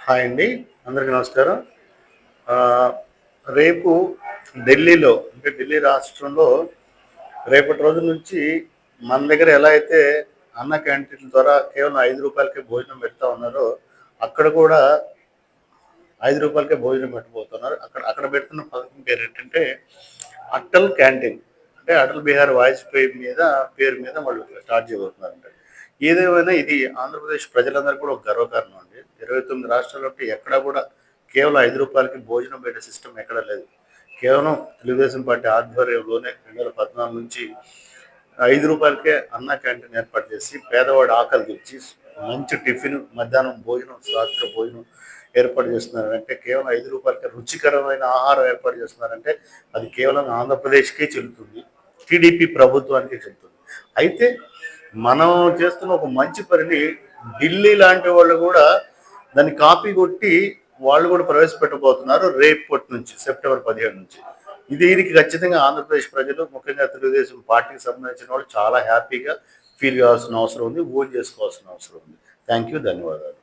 Hi అండి. అందరికీ నమస్కారం. రేపు ఢిల్లీలో అంటే ఢిల్లీ రాష్ట్రంలో రేపటి రోజు నుంచి మన దగ్గర ఎలా అయితే అన్న క్యాంటీన్ల ద్వారా కేవలం రూ. 5కే భోజనం పెడతా ఉన్నారో, అక్కడ కూడా రూ. 5కే భోజనం పెట్టబోతున్నారు. అక్కడ అక్కడ పెడుతున్న పథకం పేరేంటంటే అటల్ క్యాంటీన్. అంటే అటల్ బిహారీ వాజ్పేయి పేరు మీద వాళ్ళు స్టార్ట్ చేయబోతున్నారంట. ఏదేమైనా ఇది ఆంధ్రప్రదేశ్ ప్రజలందరికీ కూడా ఒక గర్వకారణం అండి. 29 రాష్ట్రాల్లో ఎక్కడా కూడా కేవలం రూ. 5కి భోజనం పెట్టే సిస్టమ్ ఎక్కడా లేదు. కేవలం తెలుగుదేశం పార్టీ ఆధ్వర్యంలోనే 2014 నుంచి రూ. 5కే అన్న క్యాంటీన్ ఏర్పాటు చేసి పేదవాడి ఆకలి తీర్చి మంచి టిఫిన్, మధ్యాహ్నం భోజనం, రాత్రి భోజనం ఏర్పాటు చేస్తున్నారంటే, కేవలం రూ. 5కే రుచికరమైన ఆహారం ఏర్పాటు చేస్తున్నారంటే అది కేవలం ఆంధ్రప్రదేశ్కే చెల్లుతుంది, టీడీపీ ప్రభుత్వానికి చెల్లుతుంది. అయితే మనం చేస్తున్న ఒక మంచి పనిని ఢిల్లీ లాంటి వాళ్ళు కూడా దాన్ని కాపీ కొట్టి వాళ్ళు కూడా ప్రవేశపెట్టబోతున్నారు రేపటి నుంచి, సెప్టెంబర్ 17 నుంచి. దీనికి ఖచ్చితంగా ఆంధ్రప్రదేశ్ ప్రజలు, ముఖ్యంగా తెలుగుదేశం పార్టీకి సంబంధించిన వాళ్ళు చాలా హ్యాపీగా ఫీల్ కావాల్సిన అవసరం ఉంది, ఓన్ చేసుకోవాల్సిన అవసరం ఉంది. థ్యాంక్ యూ, ధన్యవాదాలు.